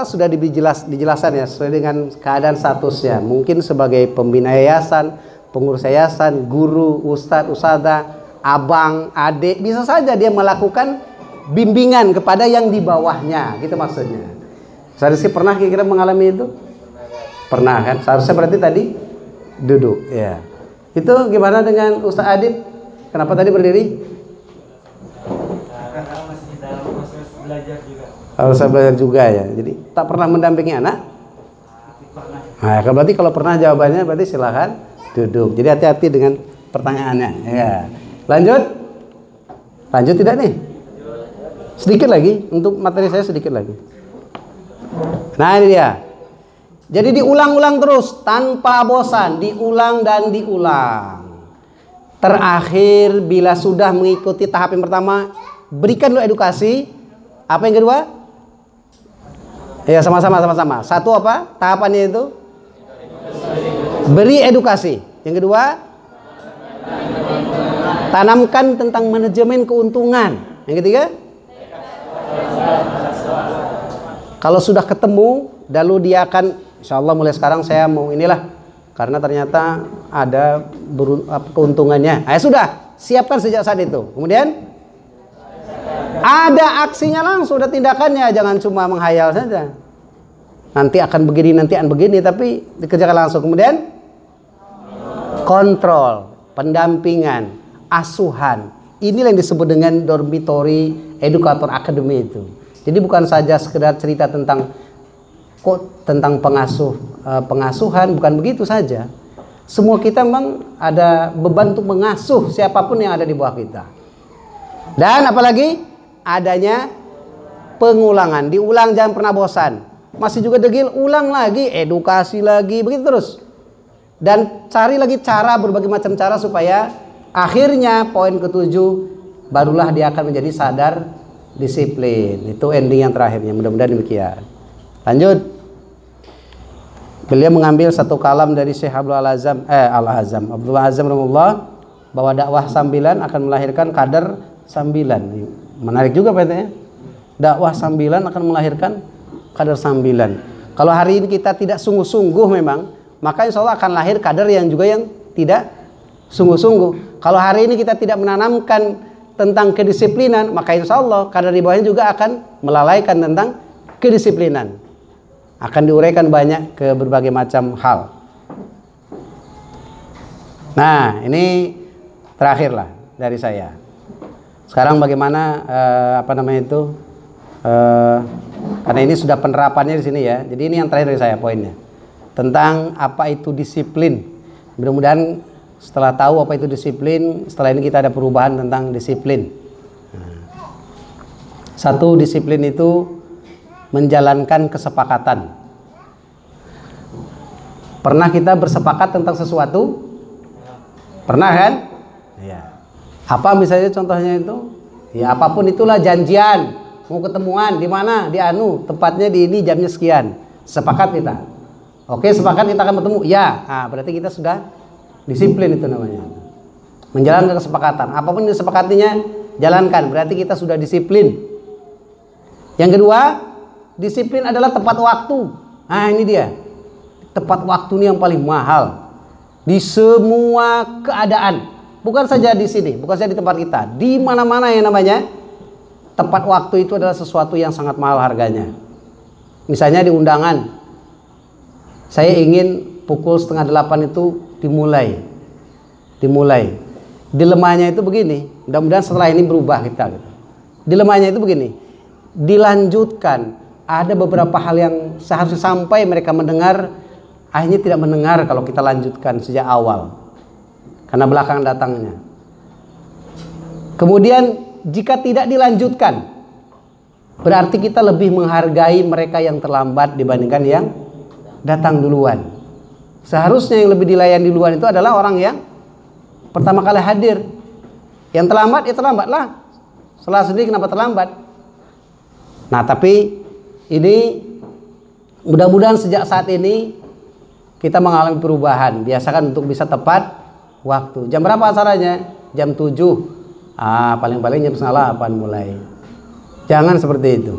sudah dijelaskan ya sesuai dengan keadaan statusnya. Mungkin sebagai pembina yayasan, pengurus yayasan, guru, ustadz, ustadzah, abang, adik, bisa saja dia melakukan bimbingan kepada yang di bawahnya, gitu maksudnya. Seharusnya pernah kira-kira mengalami itu? Pernah kan? Seharusnya berarti tadi duduk ya. Itu gimana dengan Ustadz Adib? Kenapa tadi berdiri? Harus belajar juga ya. Jadi tak pernah mendampingi anak? Nah, berarti kalau pernah jawabannya berarti silahkan duduk. Jadi hati-hati dengan pertanyaannya. Ya. Lanjut tidak nih? Sedikit lagi untuk materi saya, sedikit lagi. Nah ini dia. Jadi diulang-ulang terus tanpa bosan, diulang dan diulang. Terakhir bila sudah mengikuti tahap yang pertama, berikan dulu edukasi. Apa yang kedua? Ya sama-sama. Satu apa? Tahapannya itu? Beri edukasi. Yang kedua? Tanamkan tentang manajemen keuntungan. Yang ketiga? Kalau sudah ketemu, lalu dia akan, insya Allah mulai sekarang saya mau inilah, karena ternyata ada keuntungannya. Sudah, siapkan sejak saat itu. Kemudian ada aksinya langsung, ada tindakannya, jangan cuma menghayal saja. Nanti akan begini, tapi dikerjakan langsung. Kemudian kontrol, pendampingan, asuhan. Inilah yang disebut dengan dormitory educator academy itu. Jadi bukan saja sekedar cerita tentang pengasuhan, bukan begitu saja. Semua kita memang ada beban untuk mengasuh siapapun yang ada di bawah kita. Dan apalagi adanya pengulangan, diulang, jangan pernah bosan. Masih juga degil, ulang lagi, edukasi lagi, begitu terus. Dan cari lagi cara, berbagai macam cara supaya akhirnya poin ke-7 barulah dia akan menjadi sadar disiplin. Itu ending yang terakhirnya. Mudah-mudahan demikian. Lanjut. Beliau mengambil satu kalam dari Syekh Abdullah Azam rahimahullah, bahwa dakwah sambilan akan melahirkan kader sambilan. Menarik juga Pak ya. Dakwah sambilan akan melahirkan kader sambilan. Kalau hari ini kita tidak sungguh-sungguh memang, maka insya Allah akan lahir kader yang juga yang tidak sungguh-sungguh. Kalau hari ini kita tidak menanamkan tentang kedisiplinan, maka insya Allah kader di bawahnya juga akan melalaikan tentang kedisiplinan. Akan diuraikan banyak ke berbagai macam hal. Nah, ini terakhirlah dari saya. Sekarang bagaimana karena ini sudah penerapannya di sini ya. Jadi ini yang terakhir dari saya poinnya. Tentang apa itu disiplin. Mudah-mudahan setelah tahu apa itu disiplin, setelah ini kita ada perubahan tentang disiplin. Satu, disiplin itu menjalankan kesepakatan. Pernah kita bersepakat tentang sesuatu? Pernah kan? Ya. Apa misalnya contohnya itu? Ya apapun itulah, janjian, mau ketemuan di mana? Di tempatnya di ini, jamnya sekian. Sepakat kita. Oke, sepakat kita akan bertemu. Ya, berarti kita sudah disiplin, itu namanya. Menjalankan kesepakatan. Apapun yang disepakatinya, jalankan. Berarti kita sudah disiplin. Yang kedua, disiplin adalah tepat waktu. Ini dia. Tepat waktu ini yang paling mahal. Di semua keadaan. Bukan saja di sini, bukan saja di tempat kita. Di mana-mana yang namanya tepat waktu itu adalah sesuatu yang sangat mahal harganya. Misalnya di undangan, saya ingin pukul 7:30 itu dimulai. Dilemanya itu begini. Mudah-mudahan setelah ini berubah kita. Dilemanya itu begini. Dilanjutkan. Ada beberapa hal yang seharusnya sampai mereka mendengar, akhirnya tidak mendengar kalau kita lanjutkan sejak awal. Karena belakang datangnya. Kemudian jika tidak dilanjutkan, berarti kita lebih menghargai mereka yang terlambat dibandingkan yang datang duluan. Seharusnya yang lebih dilayani duluan itu adalah orang yang pertama kali hadir. Yang terlambat, ya terlambatlah. Salah sendiri kenapa terlambat. Nah tapi ini mudah-mudahan sejak saat ini kita mengalami perubahan. Biasakan untuk bisa tepat waktu. Jam berapa acaranya? Jam 7. Paling-paling jam 7:30 mulai. Jangan seperti itu.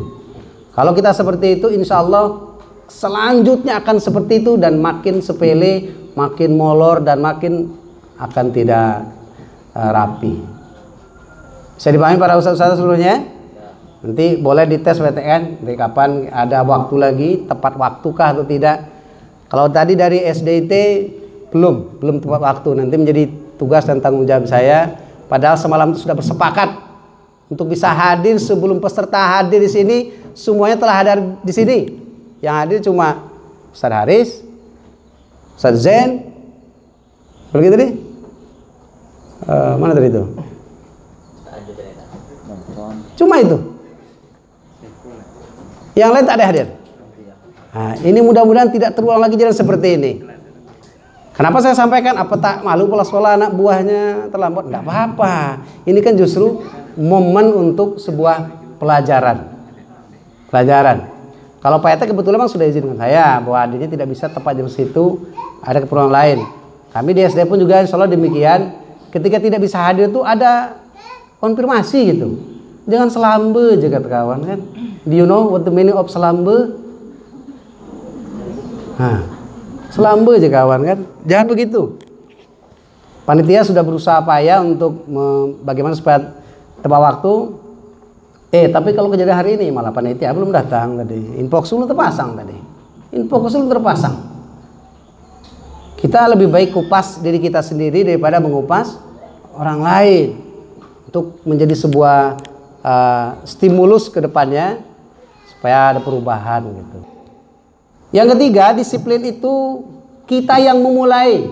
Kalau kita seperti itu, insya Allah selanjutnya akan seperti itu, dan makin sepele, makin molor, dan makin akan tidak rapi. Bisa dipahami para ustaz-ustaz seluruhnya? Nanti boleh dites PTN, nanti kapan ada waktu lagi, tepat waktukah atau tidak. Kalau tadi dari SDIT belum tepat waktu, nanti menjadi tugas dan tanggung jawab saya. Padahal semalam itu sudah bersepakat untuk bisa hadir sebelum peserta hadir di sini, semuanya telah hadir di sini. Yang hadir cuma Ustaz Haris, Ustaz Zen, begitu deh. Mana tadi itu? Cuma itu. Yang lain tak ada hadir. Nah, ini mudah-mudahan tidak terulang lagi jalan seperti ini. Kenapa saya sampaikan? Apa tak malu kalau sekolah anak buahnya terlambat? Enggak apa-apa. Ini kan justru momen untuk sebuah pelajaran. Kalau Pak Ete kebetulan memang sudah izin dengan saya bahwa adiknya tidak bisa tepat jam situ, ada keperluan lain. Kami di SD pun juga insya Allah demikian. Ketika tidak bisa hadir itu ada konfirmasi gitu. Jangan selambe aja kata kawan kan. Do you know what the meaning of selambe? Nah, selambe aja kawan kan. Jangan begitu. Panitia sudah berusaha payah untuk bagaimana supaya tepat waktu. Tapi kalau kejadian hari ini malah panitia belum datang tadi. Infox belum terpasang tadi. Kita lebih baik kupas diri kita sendiri daripada mengupas orang lain untuk menjadi sebuah stimulus ke depannya supaya ada perubahan gitu. Yang ketiga, disiplin itu kita yang memulai.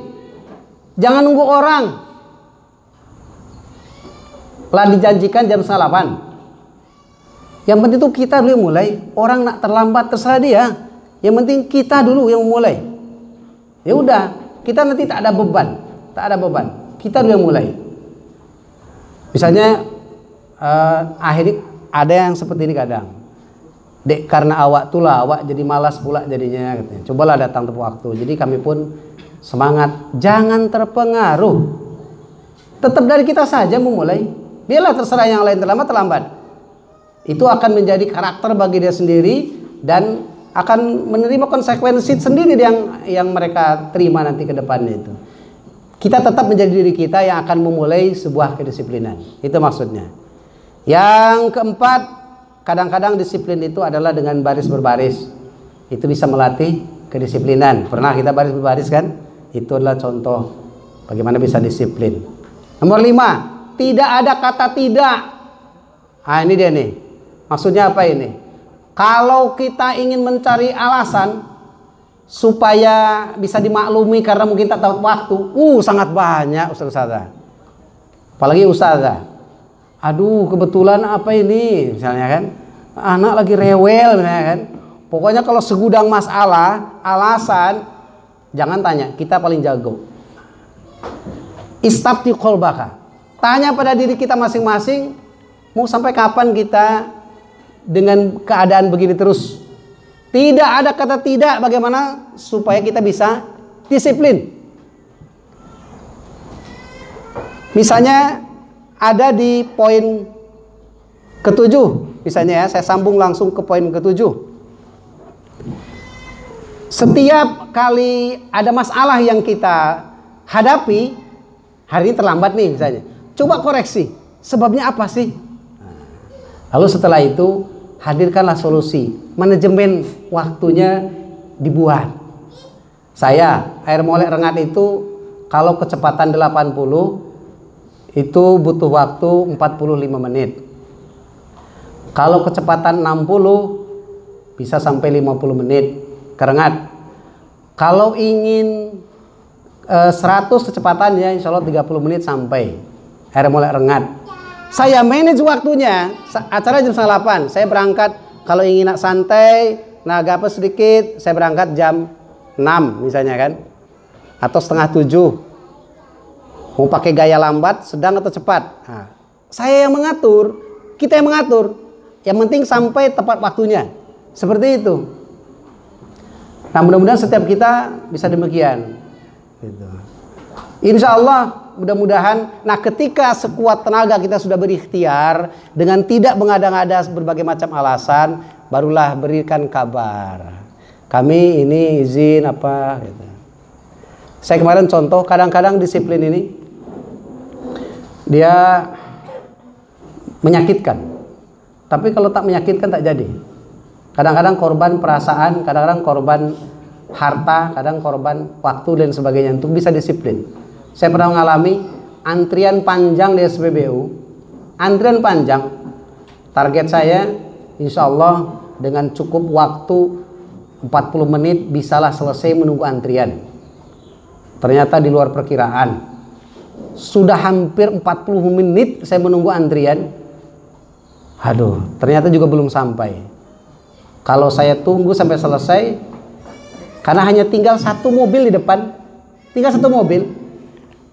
Jangan nunggu orang. Lah dijanjikan jam 8. Yang penting itu kita dulu yang mulai. Orang nak terlambat terserah dia. Yang penting kita dulu yang memulai. Ya udah, kita nanti tak ada beban. Kita dulu yang mulai. Misalnya akhirnya ada yang seperti ini kadang. Dek, karena awak jadi malas pula jadinya katanya. Cobalah datang tepat waktu. Jadi kami pun semangat, jangan terpengaruh. Tetap dari kita saja memulai. Biarlah terserah yang lain terlambat. Itu akan menjadi karakter bagi dia sendiri dan akan menerima konsekuensi sendiri yang mereka terima nanti ke depannya itu. Kita tetap menjadi diri kita yang akan memulai sebuah kedisiplinan. Itu maksudnya. Yang keempat, kadang-kadang disiplin itu adalah dengan baris berbaris. Itu bisa melatih kedisiplinan. Pernah kita baris berbaris kan? Itu adalah contoh bagaimana bisa disiplin. Nomor 5, tidak ada kata tidak. Nah ini dia nih. Maksudnya apa ini? Kalau kita ingin mencari alasan supaya bisa dimaklumi karena mungkin tak tahu waktu, sangat banyak ustazah. Apalagi ustazah. Aduh kebetulan apa ini misalnya kan, anak lagi rewel misalnya kan. Pokoknya kalau segudang masalah, alasan, jangan tanya, kita paling jago. Istafti qalbaka. Tanya pada diri kita masing-masing, mau sampai kapan kita dengan keadaan begini terus. Tidak ada kata tidak, bagaimana supaya kita bisa disiplin. Misalnya ada di poin ke-7, misalnya ya, saya sambung langsung ke poin ke-7. Setiap kali ada masalah yang kita hadapi, hari ini terlambat nih misalnya, coba koreksi, sebabnya apa sih? Lalu setelah itu hadirkanlah solusi, manajemen waktunya dibuat. Saya air molek rengat itu kalau kecepatan 80 itu butuh waktu 45 menit. Kalau kecepatan 60 bisa sampai 50 menit kerengat. Kalau ingin 100 kecepatannya insya Allah 30 menit sampai air molek rengat. Saya manage waktunya, acara jam 8, saya berangkat kalau ingin nak santai, naga apa sedikit, saya berangkat jam 6 misalnya kan, atau setengah 7. Mau pakai gaya lambat, sedang atau cepat. Nah, saya yang mengatur, kita yang mengatur. Yang penting sampai tepat waktunya. Seperti itu. Nah mudah-mudahan setiap kita bisa demikian. Gitu. Insya Allah mudah-mudahan, nah ketika sekuat tenaga kita sudah berikhtiar dengan tidak mengada-ngada berbagai macam alasan, barulah berikan kabar. Kami ini izin apa gitu. Saya kemarin contoh, kadang-kadang disiplin ini dia menyakitkan. Tapi kalau tak menyakitkan tak jadi. Kadang-kadang korban perasaan, kadang-kadang korban harta, kadang korban waktu dan sebagainya untuk bisa disiplin. Saya pernah mengalami antrian panjang di SPBU, antrian panjang. Target saya insya Allah dengan cukup waktu 40 menit bisalah selesai menunggu antrian. Ternyata di luar perkiraan. Sudah hampir 40 menit saya menunggu antrian. Aduh, ternyata juga belum sampai. Kalau saya tunggu sampai selesai, karena hanya tinggal satu mobil di depan, tinggal satu mobil,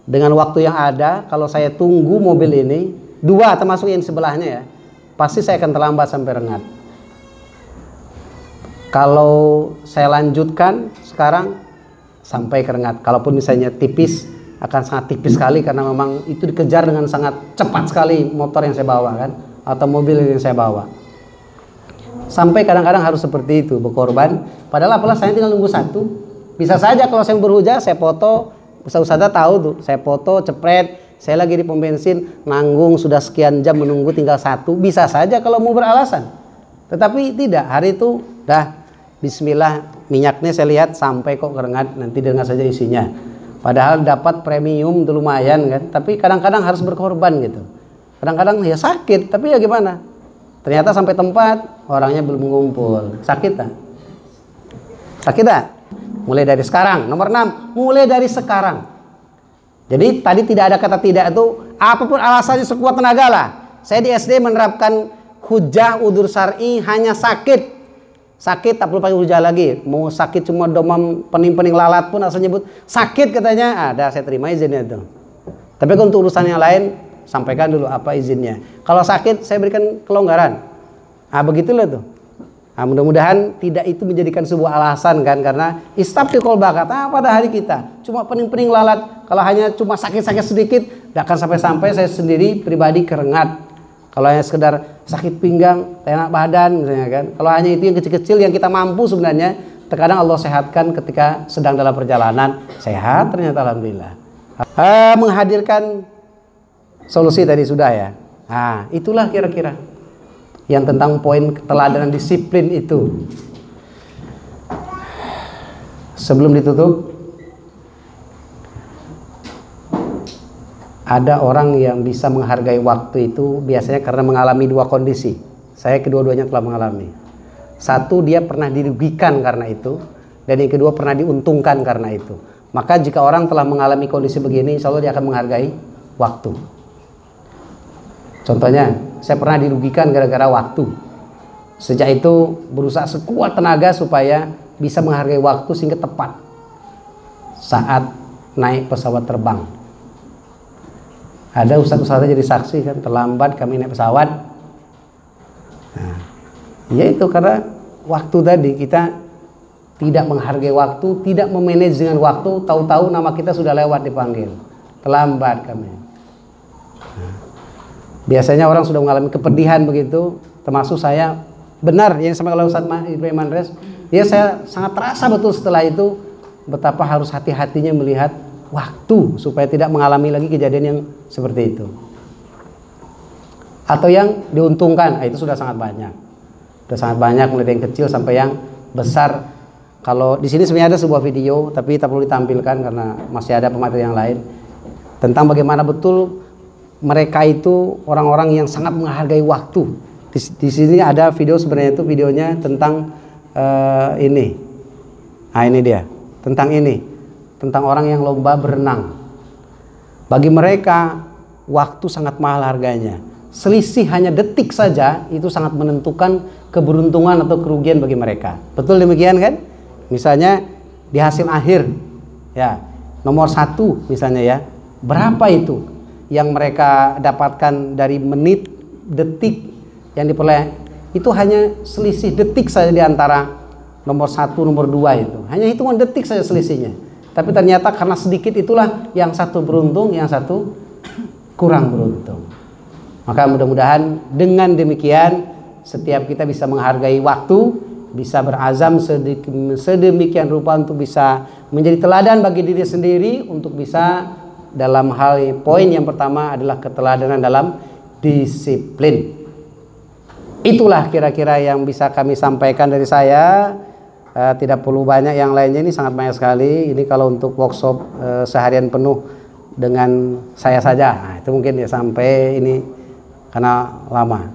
dengan waktu yang ada, kalau saya tunggu mobil ini, dua termasuk yang sebelahnya ya, pasti saya akan terlambat sampai Rengat. Kalau saya lanjutkan sekarang sampai ke Rengat, kalaupun misalnya tipis, akan sangat tipis sekali karena memang itu dikejar dengan sangat cepat sekali motor yang saya bawa kan, atau mobil yang saya bawa. Sampai kadang-kadang harus seperti itu, berkorban. Padahal apalah saya tinggal nunggu satu. Bisa saja kalau saya berhujah, saya foto, Ustaz tahu tuh, saya foto, cepret, saya lagi di pom bensin, nanggung sudah sekian jam menunggu tinggal satu. Bisa saja kalau mau beralasan. Tetapi tidak, hari itu dah bismillah, minyaknya saya lihat sampai kok ke Rengat, nanti dengar saja isinya. Padahal dapat premium itu lumayan kan, tapi kadang-kadang harus berkorban gitu. Kadang-kadang ya sakit, tapi ya gimana? Ternyata sampai tempat orangnya belum mengumpul. Sakit tak? Sakit tak? Mulai dari sekarang. Nomor 6, mulai dari sekarang. Jadi tadi tidak ada kata tidak itu, apapun alasannya sekuat tenaga lah. Saya di SD menerapkan hujah udzur syar'i hanya sakit. Sakit tak perlu pakai hujah lagi. Mau sakit cuma demam pening-pening lalat pun asal nyebut sakit katanya, ada saya terima izinnya itu. Tapi untuk urusan yang lain sampaikan dulu apa izinnya. Kalau sakit saya berikan kelonggaran. Nah begitulah tuh. Nah, mudah-mudahan tidak itu menjadikan sebuah alasan kan, karena istaftiqol bakat. Pada hari kita cuma pening-pening lalat, kalau hanya cuma sakit-sakit sedikit, tidak akan sampai-sampai saya sendiri pribadi ke Rengat. Kalau hanya sekedar sakit pinggang, enak badan misalnya kan. Kalau hanya itu yang kecil-kecil yang kita mampu sebenarnya, terkadang Allah sehatkan ketika sedang dalam perjalanan, sehat ternyata alhamdulillah. Menghadirkan solusi tadi sudah ya. Nah, itulah kira-kira yang tentang poin keteladanan disiplin itu. Sebelum ditutup, ada orang yang bisa menghargai waktu itu biasanya karena mengalami dua kondisi. Saya kedua-duanya telah mengalami. Satu, dia pernah dirugikan karena itu, dan yang kedua pernah diuntungkan karena itu. Maka jika orang telah mengalami kondisi begini, insya Allah dia akan menghargai waktu. Contohnya, saya pernah dirugikan gara-gara waktu. Sejak itu berusaha sekuat tenaga supaya bisa menghargai waktu sehingga tepat saat naik pesawat terbang. Ada ustaz-ustaznya jadi saksi kan, terlambat kami naik pesawat. Nah, ya itu karena waktu tadi kita tidak menghargai waktu, tidak memanage dengan waktu, tahu-tahu nama kita sudah lewat dipanggil. Terlambat kami. Biasanya orang sudah mengalami kepedihan begitu, termasuk saya. Benar yang sama kalau Ustaz Ibrahim Andres, ya saya sangat terasa betul setelah itu betapa harus hati-hatinya melihat waktu supaya tidak mengalami lagi kejadian yang seperti itu. Atau yang diuntungkan, itu sudah sangat banyak. Sudah sangat banyak mulai dari yang kecil sampai yang besar. Kalau di sini sebenarnya ada sebuah video tapi tak perlu ditampilkan karena masih ada pemateri yang lain tentang bagaimana betul mereka itu orang-orang yang sangat menghargai waktu. Di sini ada video, sebenarnya itu videonya tentang ini. Nah ini dia, tentang ini, tentang orang yang lomba berenang. Bagi mereka waktu sangat mahal harganya. Selisih hanya detik saja itu sangat menentukan keberuntungan atau kerugian bagi mereka. Betul demikian kan? Misalnya di hasil akhir, ya nomor 1 misalnya ya, berapa itu yang mereka dapatkan dari menit, detik yang diperoleh, itu hanya selisih detik saja di antara nomor 1, nomor 2 itu. Hanya hitungan detik saja selisihnya. Tapi ternyata karena sedikit itulah yang satu beruntung, yang satu kurang beruntung. Maka mudah-mudahan dengan demikian setiap kita bisa menghargai waktu, bisa berazam sedemikian rupa untuk bisa menjadi teladan bagi diri sendiri, untuk bisa dalam hal poin yang pertama adalah keteladanan dalam disiplin. Itulah kira-kira yang bisa kami sampaikan dari saya. Tidak perlu banyak yang lainnya, ini sangat banyak sekali. Ini kalau untuk workshop seharian penuh dengan saya saja, nah, itu mungkin ya sampai ini karena lama.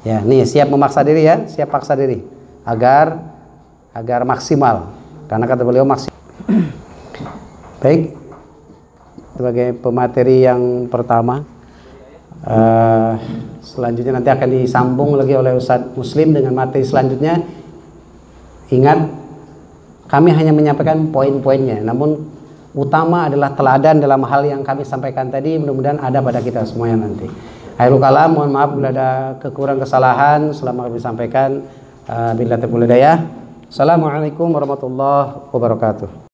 Ya, nih siap memaksa diri ya, siap paksa diri agar maksimal. Karena kata beliau maksimal. Baik. Sebagai pemateri yang pertama, selanjutnya nanti akan disambung lagi oleh Ustadz Muslim dengan materi selanjutnya, Ingat, kami hanya menyampaikan poin-poinnya, namun utama adalah teladan dalam hal yang kami sampaikan tadi. Mudah-mudahan ada pada kita semuanya nanti. Akhirul kalam, mohon maaf bila ada kekurangan kesalahan selama kami sampaikan. Billahi taufiq wal hidayah. Assalamualaikum warahmatullahi wabarakatuh.